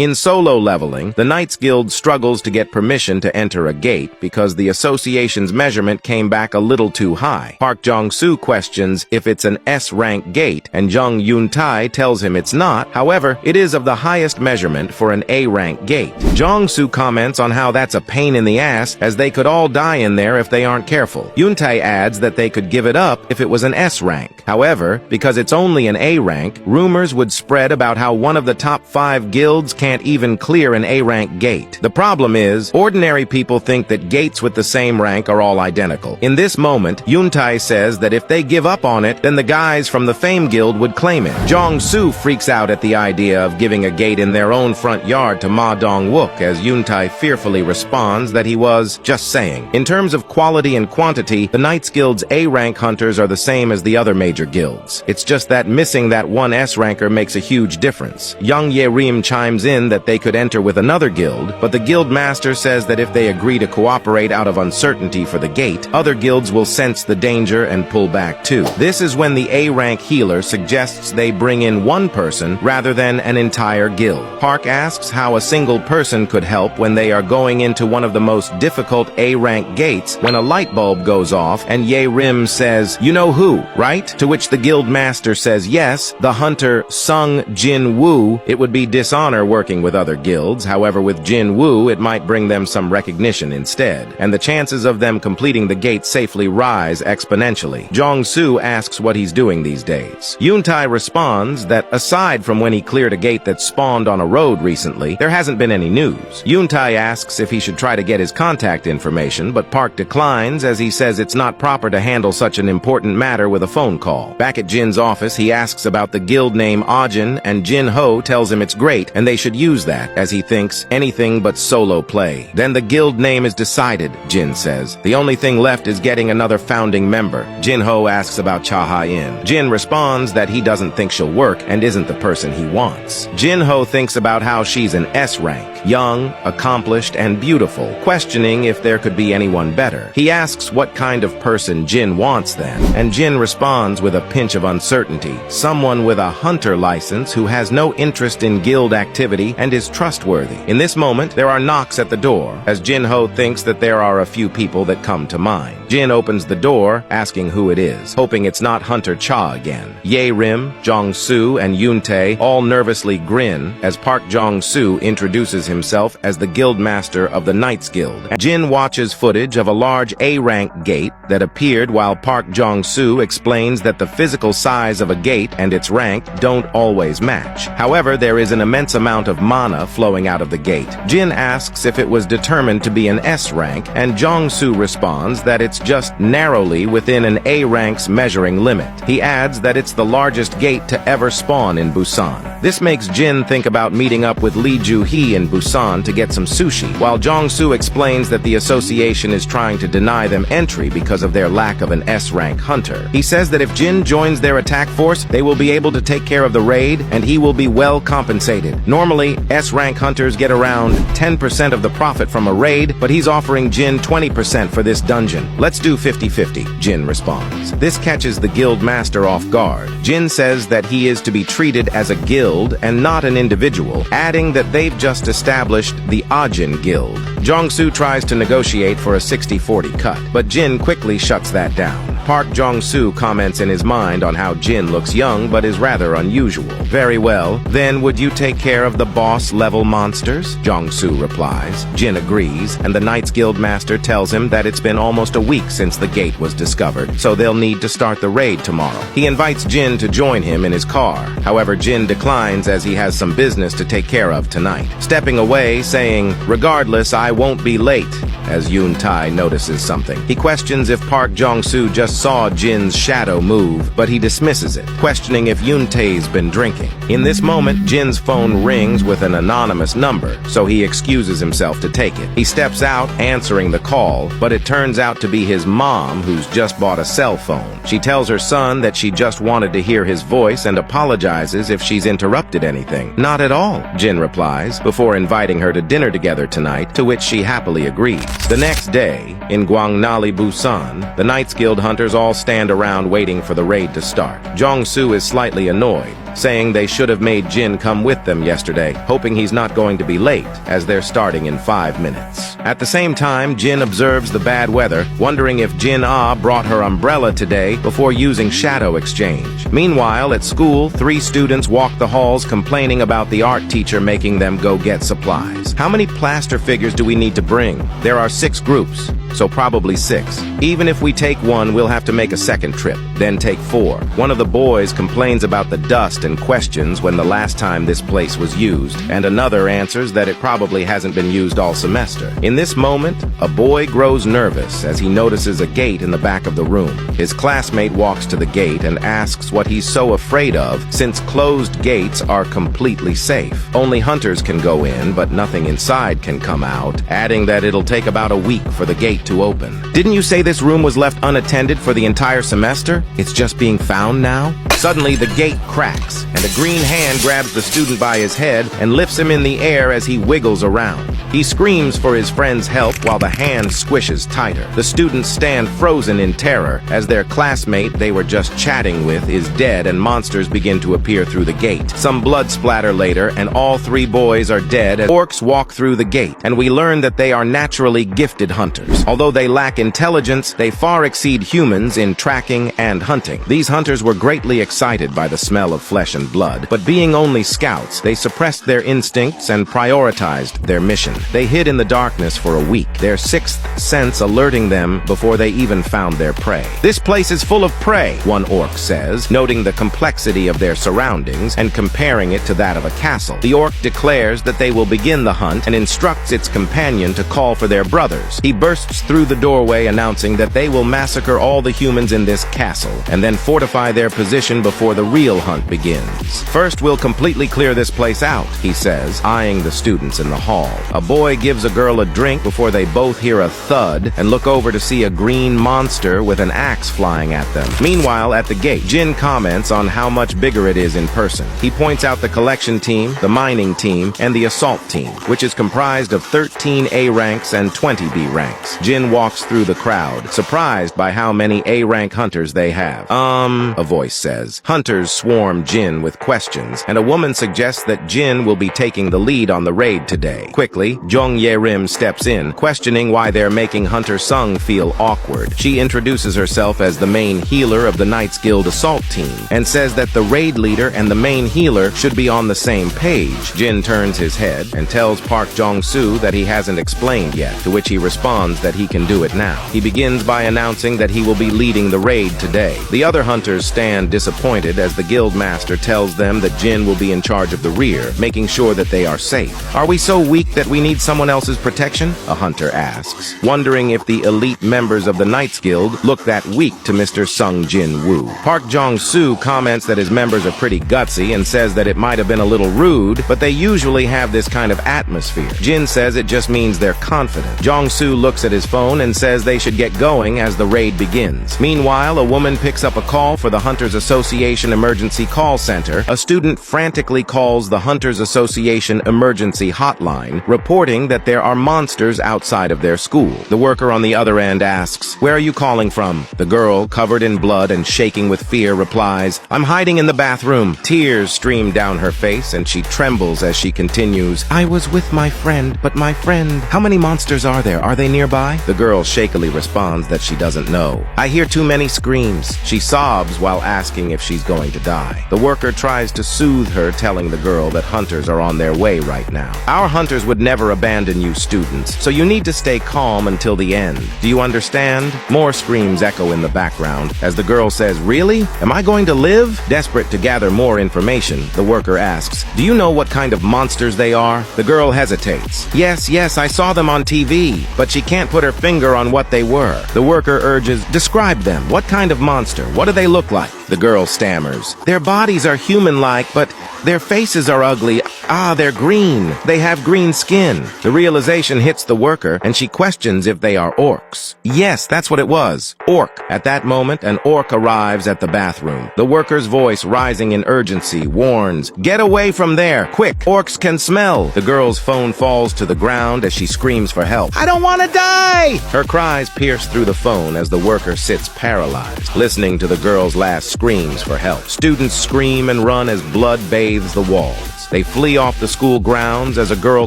In solo leveling, the Knights Guild struggles to get permission to enter a gate because the association's measurement came back a little too high. Park Jong-soo questions if it's an S-rank gate, and Jung Yoon-tae tells him it's not. However, it is of the highest measurement for an A-rank gate. Jong-soo comments on how that's a pain in the ass, as they could all die in there if they aren't careful. Yoon-tae adds that they could give it up if it was an S-rank. However, because it's only an A-rank, rumors would spread about how one of the top 5 guilds can't even clear an A-rank gate. The problem is, ordinary people think that gates with the same rank are all identical. In this moment, Yoon-tae says that if they give up on it, then the guys from the Fame Guild would claim it. Jong-soo freaks out at the idea of giving a gate in their own front yard to Ma Dong-wook, as Yoon-tae fearfully responds that he was just saying. In terms of quality and quantity, the Knights Guild's A-rank hunters are the same as the other major guilds. It's just that missing that one S-ranker makes a huge difference. Young Ye-rim chimes in that they could enter with another guild, but the guild master says that if they agree to cooperate out of uncertainty for the gate, other guilds will sense the danger and pull back too. This is when the A-rank healer suggests they bring in one person rather than an entire guild. Park asks how a single person could help when they are going into one of the most difficult A-rank gates when a light bulb goes off, and Ye-rim says, "You know who, right?" To which the guild master says yes, the hunter Sung Jin-Woo. It would be dishonor working with other guilds, however with Jin-Woo it might bring them some recognition instead, and the chances of them completing the gate safely rise exponentially. Jong-soo asks what he's doing these days. Yoon-tae responds that aside from when he cleared a gate that spawned on a road recently, there hasn't been any news. Yoon-tae asks if he should try to get his contact information, but Park declines as he says it's not proper to handle such an important matter with a phone call. Back at Jin's office, he asks about the guild name Ajin, and Jin-ho tells him it's great and they should use that, as he thinks anything but solo play. Then the guild name is decided, Jin says. The only thing left is getting another founding member. Jin-ho asks about Cha Ha-in. Jin responds that he doesn't think she'll work and isn't the person he wants. Jin-ho thinks about how she's an S-rank, young, accomplished, and beautiful, questioning if there could be anyone better. He asks what kind of person Jin wants then, and Jin responds with a pinch of uncertainty, someone with a hunter license who has no interest in guild activity and is trustworthy. In this moment, there are knocks at the door, as Jin-ho thinks that there are a few people that come to mind. Jin opens the door, asking who it is, hoping it's not Hunter Cha again. Ye-rim, Jong-soo, and Yoon-tae all nervously grin as Park Jong-soo introduces himself as the guild master of the Knights Guild. Jin watches footage of a large A-rank gate that appeared while Park Jong-soo explains that the physical size of a gate and its rank don't always match. However, there is an immense amount of mana flowing out of the gate. Jin asks if it was determined to be an S rank, and Jong-soo responds that it's just narrowly within an A rank's measuring limit. He adds that it's the largest gate to ever spawn in Busan. This makes Jin think about meeting up with Lee Ju-hee in Busan to get some sushi, while Jong-soo explains that the association is trying to deny them entry because of their lack of an S-rank hunter. He says that if Jin joins their attack force, they will be able to take care of the raid, and he will be well compensated. Normally, S-rank hunters get around 10% of the profit from a raid, but he's offering Jin 20% for this dungeon. Let's do 50-50, Jin responds. This catches the guild master off guard. Jin says that he is to be treated as a guild and not an individual, adding that they've just established the Ajin Guild. Jong-soo tries to negotiate for a 60-40 cut, but Jin quickly shuts that down. Park Jong-soo comments in his mind on how Jin looks young but is rather unusual. Very well, then would you take care of the boss-level monsters? Jong-soo replies. Jin agrees, and the Knights Guild master tells him that it's been almost a week since the gate was discovered, so they'll need to start the raid tomorrow. He invites Jin to join him in his car. However, Jin declines as he has some business to take care of tonight, stepping away, saying, "Regardless, I won't be late," as Yoon-tae notices something. He questions if Park Jong-soo just saw Jin's shadow move, but he dismisses it, questioning if Yoon-tae's been drinking. In this moment, Jin's phone rings with an anonymous number, so he excuses himself to take it. He steps out, answering the call, but it turns out to be his mom, who's just bought a cell phone. She tells her son that she just wanted to hear his voice and apologizes if she's interrupted anything. "Not at all," Jin replies, before inviting her to dinner together tonight, to which she happily agrees. The next day, in Gwangnali, Busan, the Knights Guild hunters hunters all stand around waiting for the raid to start. Jong-soo is slightly annoyed, saying they should have made Jin come with them yesterday, hoping he's not going to be late, as they're starting in 5 minutes. At the same time, Jin observes the bad weather, wondering if Jin-ah brought her umbrella today before using shadow exchange. Meanwhile, at school, 3 students walk the halls complaining about the art teacher making them go get supplies. How many plaster figures do we need to bring? There are 6 groups, so probably 6. Even if we take one, we'll have to make a second trip, then take 4. One of the boys complains about the dust and questions when the last time this place was used, and another answers that it probably hasn't been used all semester. In this moment, a boy grows nervous as he notices a gate in the back of the room. His classmate walks to the gate and asks what he's so afraid of, since closed gates are completely safe. Only hunters can go in, but nothing inside can come out, adding that it'll take about a week for the gate to open. Didn't you say this room was left unattended for the entire semester? It's just being found now? Suddenly, the gate cracks, and a green hand grabs the student by his head and lifts him in the air as he wiggles around. He screams for his friend's help while the hand squishes tighter. The students stand frozen in terror as their classmate they were just chatting with is dead and monsters begin to appear through the gate. Some blood splatter later, and all 3 boys are dead as orcs walk through the gate, and we learn that they are naturally gifted huntors. Although they lack intelligence, they far exceed humans in tracking and hunting. These hunters were greatly excited by the smell of flesh and blood, but being only scouts, they suppressed their instincts and prioritized their mission. They hid in the darkness for a week, their 6th sense alerting them before they even found their prey. "This place is full of prey," one orc says, noting the complexity of their surroundings and comparing it to that of a castle. The orc declares that they will begin the hunt and instructs its companion to call for their brothers. He bursts through the doorway announcing that they will massacre all the humans in this castle and then fortify their position before the real hunt begins. "First, we'll completely clear this place out," he says, eyeing the students in the hall. A boy gives a girl a drink before they both hear a thud and look over to see a green monster with an axe flying at them. Meanwhile, at the gate, Jin comments on how much bigger it is in person. He points out the collection team, the mining team, and the assault team, which is comprised of 13 A ranks and 20 B ranks. Jin walks through the crowd, surprised by how many A-rank hunters they have. A voice says. Hunters swarm Jin with questions, and a woman suggests that Jin will be taking the lead on the raid today. Quickly, Jung Ye-rim steps in, questioning why they're making Hunter Sung feel awkward. She introduces herself as the main healer of the Knights Guild assault team, and says that the raid leader and the main healer should be on the same page. Jin turns his head and tells Park Jong-soo that he hasn't explained yet, to which he responds that he can do it now. He begins by announcing that he will be leading the raid today. The other hunters stand disappointed as the guild master tells them that Jin will be in charge of the rear, making sure that they are safe. "Are we so weak that we need someone else's protection?" a hunter asks, wondering if the elite members of the Knights Guild look that weak to Mr. Sung Jin-Woo. Park Jong-soo comments that his members are pretty gutsy and says that it might have been a little rude, but they usually have this kind of atmosphere. Jin says it just means they're confident. Jong-soo looks at his phone and says they should get going as the raid begins. Meanwhile, a woman picks up a call for the Hunters Association Emergency Call Center. A student frantically calls the Hunters Association Emergency Hotline, reporting that there are monsters outside of their school. The worker on the other end asks, "Where are you calling from?" The girl, covered in blood and shaking with fear, replies, "I'm hiding in the bathroom." Tears stream down her face and she trembles as she continues, "I was with my friend, but my friend... How many monsters are there? Are they nearby?" The girl shakily responds that she doesn't know. "I hear too many screams." She sobs while asking if she's going to die. The worker tries to soothe her, telling the girl that hunters are on their way right now. "Our hunters would never abandon you students, so you need to stay calm until the end. Do you understand?" More screams echo in the background as the girl says, "Really? Am I going to live?" Desperate to gather more information, the worker asks, "Do you know what kind of monsters they are?" The girl hesitates. Yes, I saw them on TV," but she can't put her finger on what they were. The worker urges, "Describe them. What kind of monster? What do they look like?" The girl stammers. Their bodies are human-like, but their faces are ugly. Ah, they're green. They have green skin. The realization hits the worker, and she questions if they are orcs. Yes, that's what it was. Orc. At that moment, an orc arrives at the bathroom. The worker's voice, rising in urgency, warns, "Get away from there! Quick! Orcs can smell!" The girl's phone falls to the ground as she screams for help. "I don't want to die!" Her cries pierce through the phone as the worker sits paralyzed, listening to the girl's last screams for help. Students scream and run as blood bathes the walls. They flee off the school grounds as a girl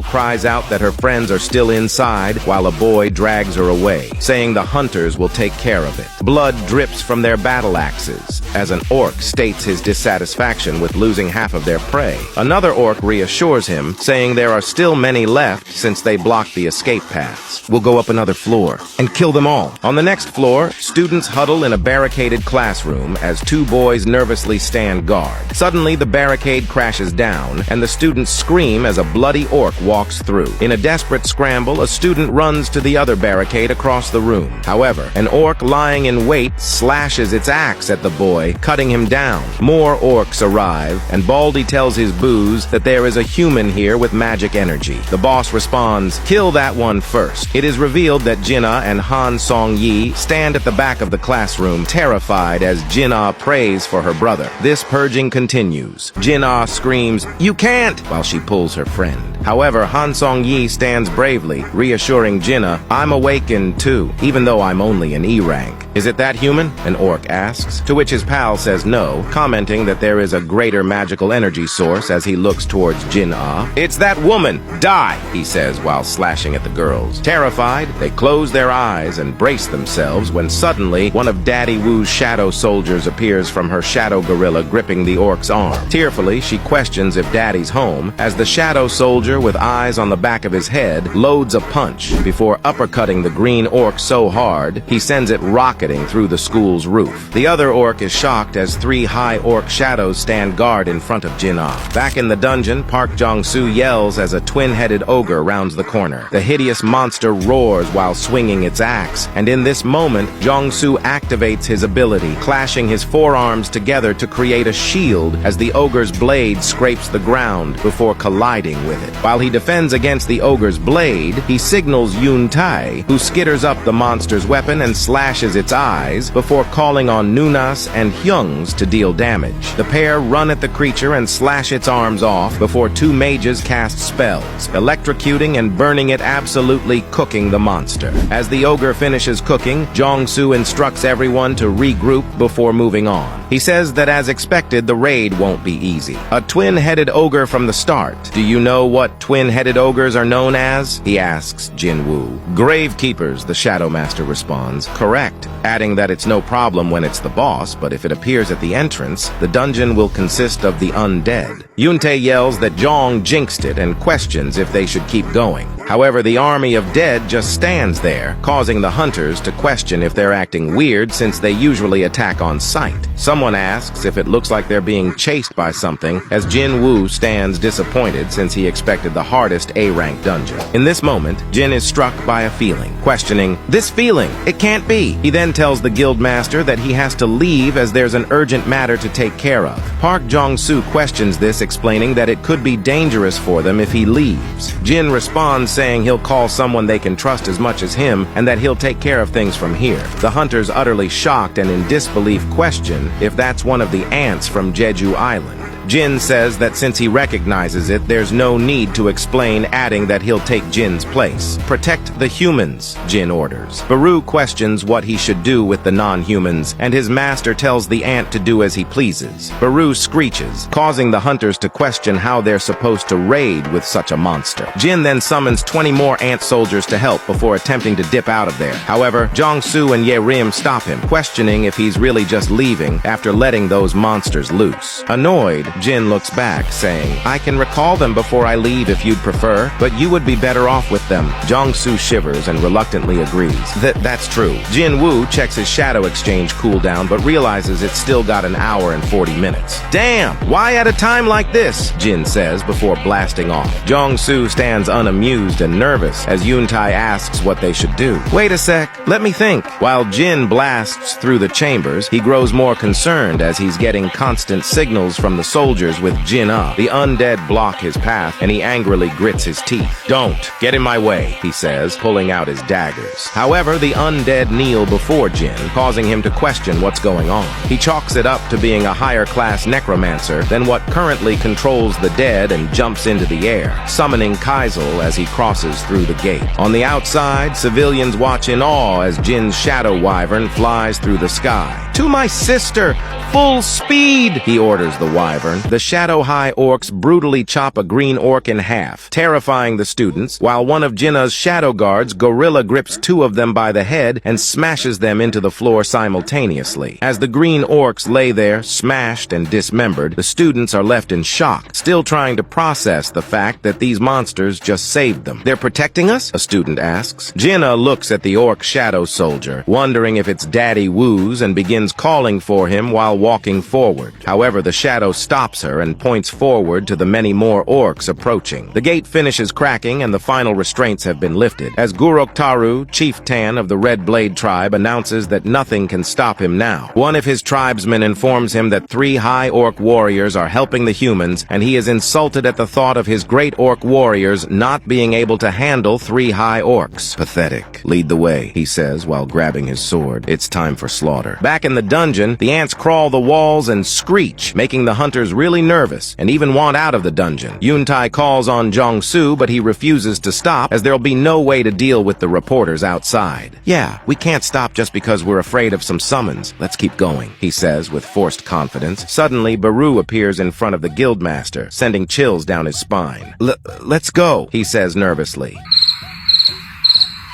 cries out that her friends are still inside while a boy drags her away, saying the hunters will take care of it. Blood drips from their battle axes as an orc states his dissatisfaction with losing half of their prey. Another orc reassures him, saying there are still many left since they blocked the escape paths. "We'll go up another floor and kill them all." On the next floor, students huddle in a barricaded classroom as two boys nervously stand guard. Suddenly, the barricade crashes down, and the students scream as a bloody orc walks through. In a desperate scramble, a student runs to the other barricade across the room. However, an orc lying in wait slashes its axe at the boy, cutting him down. More orcs arrive, and Baldy tells his boos that there is a human here with magic energy. The boss responds, "Kill that one first." It is revealed that Jin-Ah and Han Song-yi stand at the back of the classroom, terrified as Jin-Ah prays for her brother. This purging continues. Jin-Ah screams, "You can't!" while she pulls her friend. However, Han Song-yi stands bravely, reassuring Jin-Ah, "I'm awakened too, even though I'm only an E rank." "Is it that human?" an orc asks, to which his pal says no, commenting that there is a greater magical energy source as he looks towards Jin-Ah. "It's that woman! Die!" he says while slashing at the girls. Terrified, they close their eyes and brace themselves when suddenly one of Daddy Woo's shadow soldiers appears from her shadow gorilla gripping the orc's arm. Tearfully, she questions if Daddy's home as the shadow soldier with eyes on the back of his head loads a punch before uppercutting the green orc so hard he sends it rocketing through the school's roof. The other orc is shocked as three high orc shadows stand guard in front of Jin-Ah. Back in the dungeon, Park Jong-soo yells as a twin-headed ogre rounds the corner. The hideous monster roars while swinging its axe, and in this moment, Jong-soo activates his ability, clashing his forearms together to create a shield as the ogre's blade scrapes the ground before colliding with it. While he defends against the ogre's blade, he signals Yoon Tai, who skitters up the monster's weapon and slashes its eyes before calling on Nunas and Hyungs to deal damage. The pair run at the creature and slash its arms off before two mages cast spells, electrocuting and burning it, absolutely cooking the monster. As the ogre finishes cooking, Jong-soo instructs everyone to regroup before moving on. He says that as expected, the raid won't be easy. A twin-headed ogre from the start. "Do you know what twin-headed ogres are known as?" he asks Jin-Woo. "Gravekeepers," the Shadow Master responds. "Correct," adding that it's no problem when it's the boss, but if it appears at the entrance, the dungeon will consist of the undead. Yoon-tae yells that Jong jinxed it and questions if they should keep going. However, the army of dead just stands there, causing the hunters to question if they're acting weird since they usually attack on sight. Someone asks if it looks like they're being chased by something, as Jin-Woo stands disappointed since he expected the hardest A-rank dungeon. In this moment, Jin is struck by a feeling, questioning, "This feeling, it can't be." He then tells the guild master that he has to leave as there's an urgent matter to take care of. Park Jong-soo questions this, explaining that it could be dangerous for them if he leaves. Jin responds saying he'll call someone they can trust as much as him and that he'll take care of things from here. The hunters, utterly shocked and in disbelief, question if that's one of the ants from Jeju Island. Jin says that since he recognizes it, there's no need to explain, adding that he'll take Jin's place. "Protect the humans," Jin orders. Baru questions what he should do with the non-humans, and his master tells the ant to do as he pleases. Baru screeches, causing the hunters to question how they're supposed to raid with such a monster. Jin then summons 20 more ant soldiers to help before attempting to dip out of there. However, Jong-soo and Ye-rim stop him, questioning if he's really just leaving after letting those monsters loose. Annoyed, Jin looks back, saying, I can recall them before I leave if you'd prefer, but you would be better off with them. Jong-soo shivers and reluctantly agrees. That's true. Jin-Woo checks his shadow exchange cooldown, but realizes it's still got an hour and 40 minutes. Damn! Why at a time like this? Jin says before blasting off. Jong-soo stands unamused and nervous as Yoon-tae asks what they should do. Wait a sec, let me think. While Jin blasts through the chambers, he grows more concerned as he's getting constant signals from the soldiers with Jin-ah. The undead block his path, and he angrily grits his teeth. Don't get in my way, he says, pulling out his daggers. However, the undead kneel before Jin, causing him to question what's going on. He chalks it up to being a higher-class necromancer than what currently controls the dead and jumps into the air, summoning Kaisel as he crosses through the gate. On the outside, civilians watch in awe as Jin's shadow wyvern flies through the sky. To my sister! Full speed! He orders the wyvern. The shadow-high orcs brutally chop a green orc in half, terrifying the students, while one of Jinna's shadow guards gorilla grips two of them by the head and smashes them into the floor simultaneously. As the green orcs lay there, smashed and dismembered, the students are left in shock, still trying to process the fact that these monsters just saved them. They're protecting us? A student asks. Jinna looks at the orc shadow soldier, wondering if it's Daddy Woo's, and begins calling for him while walking forward. However, the shadow stops her and points forward to the many more orcs approaching. The gate finishes cracking and the final restraints have been lifted, as Guroktaru, chief Tan of the Red Blade tribe, announces that nothing can stop him now. One of his tribesmen informs him that 3 high orc warriors are helping the humans, and he is insulted at the thought of his great orc warriors not being able to handle 3 high orcs. Pathetic. Lead the way, he says while grabbing his sword. It's time for slaughter. Back in the dungeon, the ants crawl the walls and screech, making the hunters really nervous and even want out of the dungeon. Yoon-tae calls on Jong-soo, but he refuses to stop, as there'll be no way to deal with the reporters outside. Yeah, we can't stop just because we're afraid of some summons. Let's keep going, he says with forced confidence. Suddenly, Baru appears in front of the guildmaster, sending chills down his spine. Let's go, he says nervously.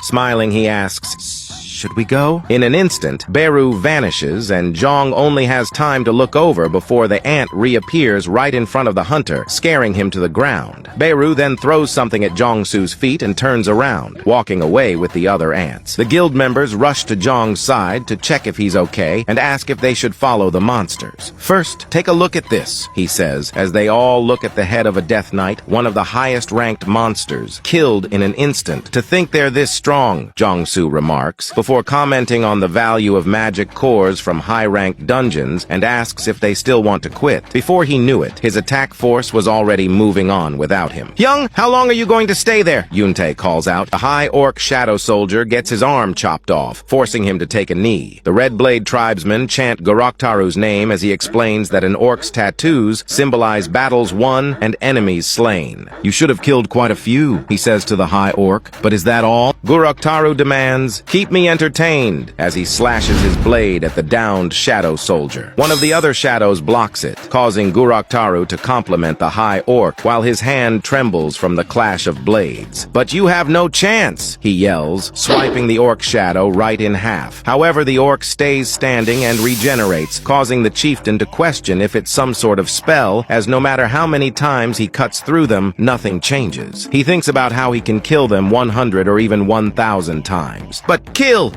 Smiling, he asks, should we go? In an instant, Beru vanishes, and Jong only has time to look over before the ant reappears right in front of the hunter, scaring him to the ground. Beru then throws something at Jong-soo's feet and turns around, walking away with the other ants. The guild members rush to Jong's side to check if he's okay and ask if they should follow the monsters. First, take a look at this, he says, as they all look at the head of a Death Knight, one of the highest-ranked monsters, killed in an instant. To think they're this strong, Jong-soo remarks, before commenting on the value of magic cores from high-ranked dungeons, and asks if they still want to quit. Before he knew it, his attack force was already moving on without him. Young, how long are you going to stay there? Yoon-tae calls out. A high orc shadow soldier gets his arm chopped off, forcing him to take a knee. The Red Blade tribesmen chant Guroktaru's name as he explains that an orc's tattoos symbolize battles won and enemies slain. You should have killed quite a few, he says to the high orc, but is that all? Guroktaru demands, keep me entertained, as he slashes his blade at the downed shadow soldier. One of the other shadows blocks it, causing Guroktaru to compliment the high orc, while his hand trembles from the clash of blades. But you have no chance, he yells, swiping the orc shadow right in half. However, the orc stays standing and regenerates, causing the chieftain to question if it's some sort of spell, as no matter how many times he cuts through them, nothing changes. He thinks about how he can kill them 100 or even 1,000 times. But kill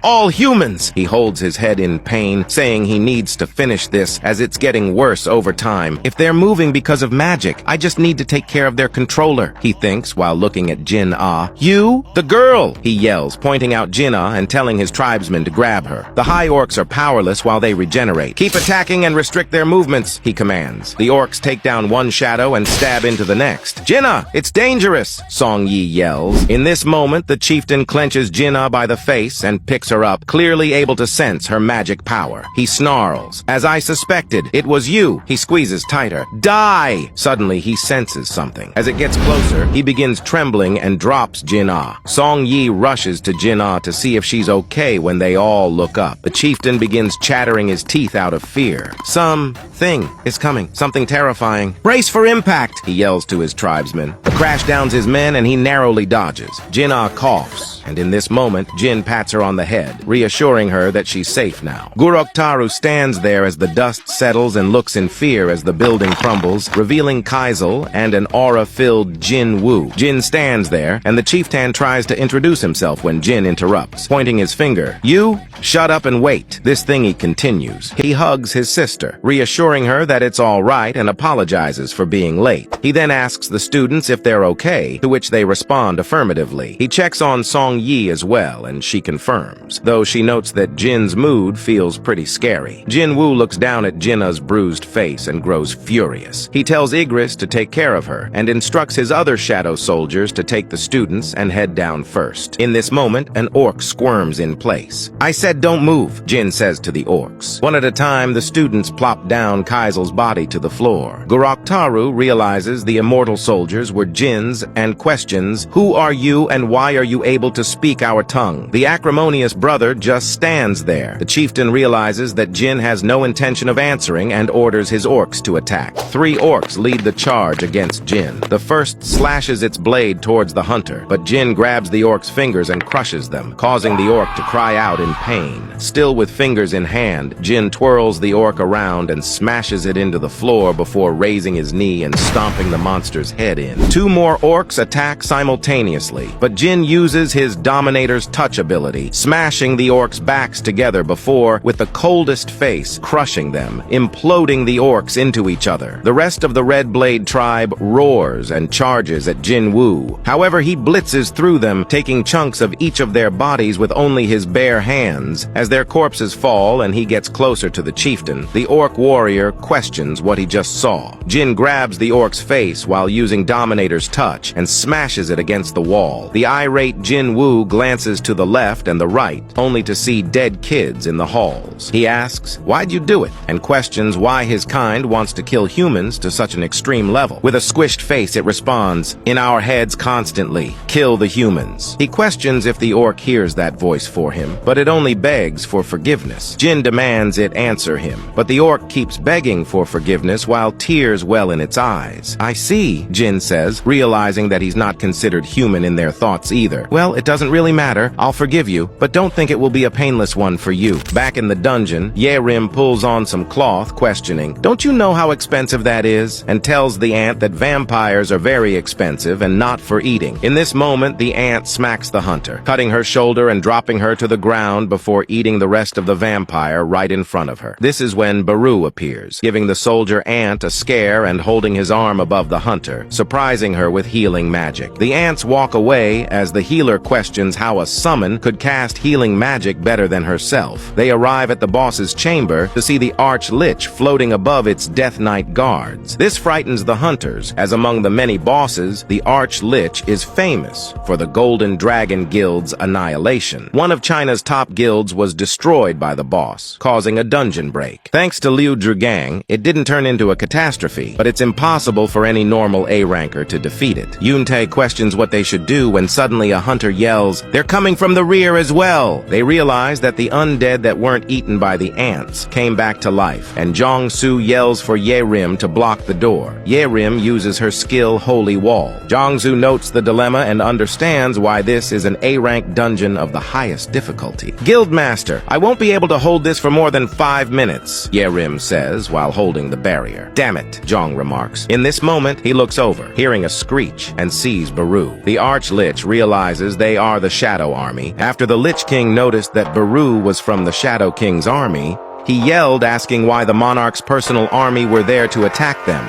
all humans! He holds his head in pain, saying he needs to finish this as it's getting worse over time. If they're moving because of magic, I just need to take care of their controller, he thinks while looking at Jin-ah. You? The girl! He yells, pointing out Jin-ah and telling his tribesmen to grab her. The high orcs are powerless while they regenerate. Keep attacking and restrict their movements, he commands. The orcs take down one shadow and stab into the next. Jin-ah, it's dangerous, Song Yi yells. In this moment, the chieftain clenches Jin-ah by the face and picks her up, clearly able to sense her magic power. He snarls. As I suspected, it was you. He squeezes tighter. Die! Suddenly, he senses something. As it gets closer, he begins trembling and drops Jin-ah. Song Yi rushes to Jin-ah to see if she's okay when they all look up. The chieftain begins chattering his teeth out of fear. Something is coming. Something terrifying. Brace for impact, he yells to his tribesmen. The crash downs his men and he narrowly dodges. Jin-ah coughs, orcs. And in this moment, Jin pats her on the head, reassuring her that she's safe now. Guroktaru stands there as the dust settles and looks in fear as the building crumbles, revealing Kaisel and an aura-filled Jin-Woo. Jin stands there, and the chieftain tries to introduce himself when Jin interrupts, pointing his finger. "You? Shut up and wait." This thingy continues. He hugs his sister, reassuring her that it's all right and apologizes for being late. He then asks the students if they're okay, to which they respond affirmatively. He checks on Song Yi as well, and she confirms, though she notes that Jin's mood feels pretty scary. Jin-Woo looks down at Jinna's bruised face and grows furious. He tells Igris to take care of her, and instructs his other shadow soldiers to take the students and head down first. In this moment, an orc squirms in place. "I said don't move," Jin says to the orcs. One at a time, the students plop down Kaisel's body to the floor. Guroktaru realizes the immortal soldiers were Jin's and questions, "Who are you and why are you able to speak our tongue?" The acrimonious brother just stands there. The chieftain realizes that Jin has no intention of answering and orders his orcs to attack. 3 orcs lead the charge against Jin. The first slashes its blade towards the hunter, but Jin grabs the orc's fingers and crushes them, causing the orc to cry out in pain. Still with fingers in hand, Jin twirls the orc around and smashes it into the floor before raising his knee and stomping the monster's head in. 2 more orcs attack simultaneously, but Jin uses his Dominator's Touch ability, smashing the orcs' backs together before, with the coldest face, crushing them, imploding the orcs into each other. The rest of the Red Blade tribe roars and charges at Jin-Woo. However, he blitzes through them, taking chunks of each of their bodies with only his bare hands. As their corpses fall and he gets closer to the chieftain, the orc warrior questions what he just saw. Jin grabs the orc's face while using Dominator's Touch and smashes it against the wall. The irate Jin-Woo glances to the left and the right, only to see dead kids in the halls. He asks, "Why'd you do it?" and questions why his kind wants to kill humans to such an extreme level. With a squished face, it responds, "In our heads constantly. Kill the humans." He questions if the orc hears that voice for him, but it only begs for forgiveness. Jin demands it answer him, but the orc keeps begging for forgiveness while tears well in its eyes. "I see," Jin says, realizing that he's not considered human in their thoughts either. "Well, it doesn't really matter. I'll forgive you, but don't think it will be a painless one for you." Back in the dungeon, Yerim pulls on some cloth, questioning, "Don't you know how expensive that is?" and tells the ant that vampires are very expensive and not for eating. In this moment, the ant smacks the hunter, cutting her shoulder and dropping her to the ground before eating the rest of the vampire right in front of her. This is when Baru appears, giving the soldier ant a scare and holding his arm above the hunter, surprising her with healing magic. The ants walk away as the healer questions how a summon could cast healing magic better than herself. They arrive at the boss's chamber to see the Arch-Lich floating above its Death Knight guards. This frightens the hunters, as among the many bosses, the Arch-Lich is famous for the Golden Dragon Guild's annihilation. One of China's top guilds was destroyed by the boss, causing a dungeon break. Thanks to Liu Drugang, it didn't turn into a catastrophe, but it's impossible for any normal A-ranker to defeat it. Yuntae questions what they should do when suddenly a hunter yells, "They're coming from the rear as well!" They realize that the undead that weren't eaten by the ants came back to life, and Jong-Su yells for Yerim to block the door. Yerim uses her skill Holy Wall. Jong-Su notes the dilemma and understands why this is an A-rank dungeon of the highest difficulty. "Guildmaster, I won't be able to hold this for more than 5 minutes, Yerim says while holding the barrier. "Damn it," Jong remarks. In this moment, he looks over, hearing a screech, and sees Baru. The Arch-Lich realizes they are the Shadow Army. After the Lich King noticed that Baru was from the Shadow King's army, he yelled asking why the monarch's personal army were there to attack them.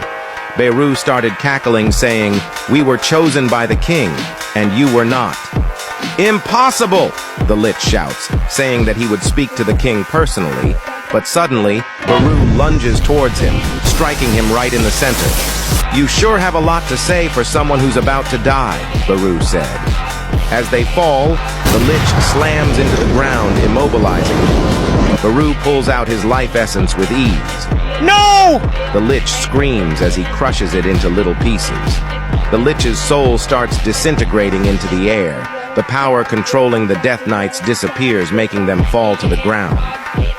Beru started cackling, saying, "We were chosen by the king, and you were not." "Impossible!" the Lich shouts, saying that he would speak to the king personally, but suddenly, Baru lunges towards him, striking him right in the center. "You sure have a lot to say for someone who's about to die," Baru said. As they fall, the Lich slams into the ground, immobilizing him. Baru pulls out his life essence with ease. "No!" The Lich screams as he crushes it into little pieces. The Lich's soul starts disintegrating into the air. The power controlling the Death Knights disappears, making them fall to the ground.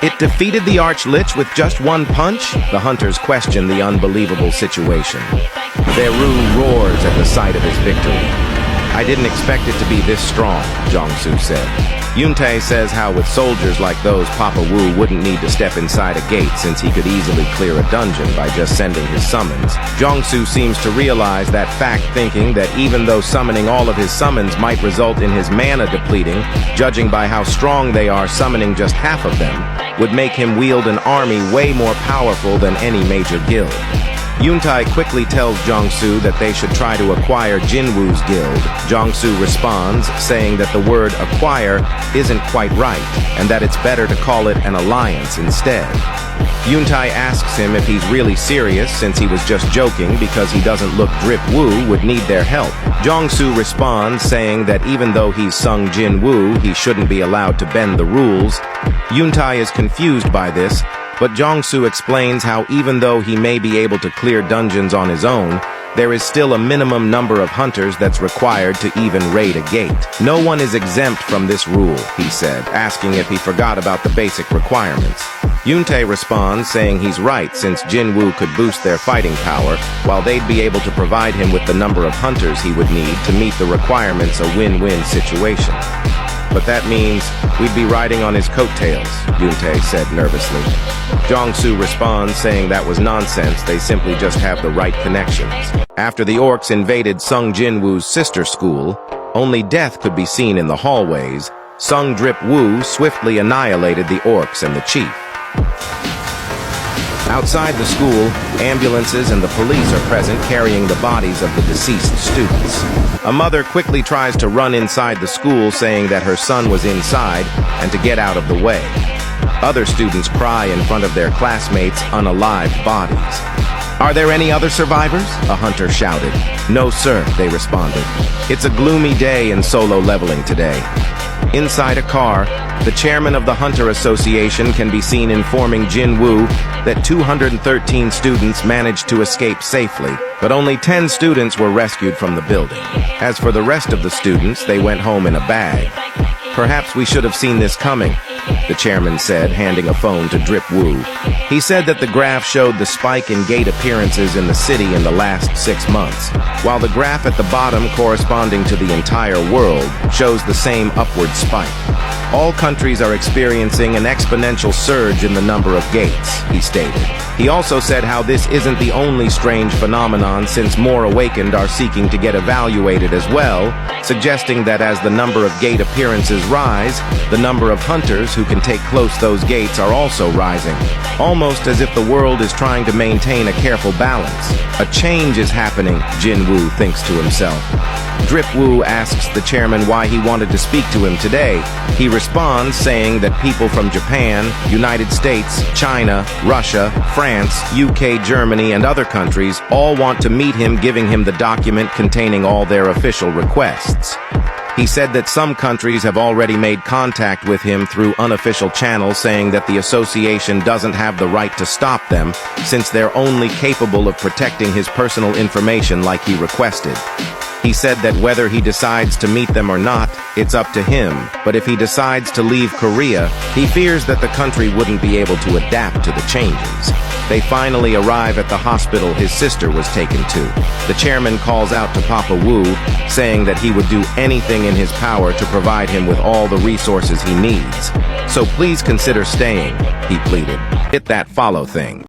It defeated the Arch-Lich with just one punch? The hunters question the unbelievable situation. Beru roars at the sight of his victory. I didn't expect it to be this strong, Jong-soo said. Yoon-tae says how with soldiers like those, Papa Wu wouldn't need to step inside a gate since he could easily clear a dungeon by just sending his summons. Jong-soo seems to realize that fact, thinking that even though summoning all of his summons might result in his mana depleting, judging by how strong they are, summoning just half of them would make him wield an army way more powerful than any major guild. Yoon-tae quickly tells Jong-soo that they should try to acquire Jin-Woo's guild. Jong-soo responds, saying that the word acquire isn't quite right, and that it's better to call it an alliance instead. Yoon-tae asks him if he's really serious, since he was just joking because he doesn't look Drip Woo would need their help. Jong-soo responds, saying that even though he's Sung Jin-Woo, he shouldn't be allowed to bend the rules. Yoon-tae is confused by this, but Jong-soo explains how even though he may be able to clear dungeons on his own, there is still a minimum number of hunters that's required to even raid a gate. No one is exempt from this rule, he said, asking if he forgot about the basic requirements. Yoon-tae responds, saying he's right since Jin-Woo could boost their fighting power, while they'd be able to provide him with the number of hunters he would need to meet the requirements, a win-win situation. But that means we'd be riding on his coattails, Yoon-tae said nervously. Jong-soo responds, saying that was nonsense, they simply just have the right connections. After the orcs invaded Sung Jin-Woo's sister school, only death could be seen in the hallways. Sung Drip-Woo swiftly annihilated the orcs and the chief. Outside the school, ambulances and the police are present carrying the bodies of the deceased students. A mother quickly tries to run inside the school, saying that her son was inside and to get out of the way. Other students cry in front of their classmates' unalived bodies. "Are there any other survivors?" a hunter shouted. "No, sir," they responded. "It's a gloomy day in solo leveling today." Inside a car, the chairman of the Hunter Association can be seen informing Jin-Woo that 213 students managed to escape safely, but only 10 students were rescued from the building. As for the rest of the students, they went home in a bag. "Perhaps we should have seen this coming," the chairman said, handing a phone to Drip Woo. He said that the graph showed the spike in gate appearances in the city in the last 6 months, while the graph at the bottom, corresponding to the entire world, shows the same upward spike. "All countries are experiencing an exponential surge in the number of gates," he stated. He also said how this isn't the only strange phenomenon, since more awakened are seeking to get evaluated as well, suggesting that as the number of gate appearances rise, the number of hunters who can take close those gates are also rising, almost as if the world is trying to maintain a careful balance. A change is happening, Jin-Woo thinks to himself. Drip Woo asks the chairman why he wanted to speak to him today. He responds, saying that people from Japan, United States, China, Russia, France, UK, Germany, and other countries all want to meet him, giving him the document containing all their official requests. He said that some countries have already made contact with him through unofficial channels, saying that the association doesn't have the right to stop them, since they're only capable of protecting his personal information like he requested. He said that whether he decides to meet them or not, it's up to him, but if he decides to leave Korea, he fears that the country wouldn't be able to adapt to the changes. They finally arrive at the hospital his sister was taken to. The chairman calls out to Papa Wu, saying that he would do anything in his power to provide him with all the resources he needs. "So please consider staying," he pleaded. "Hit that follow thing."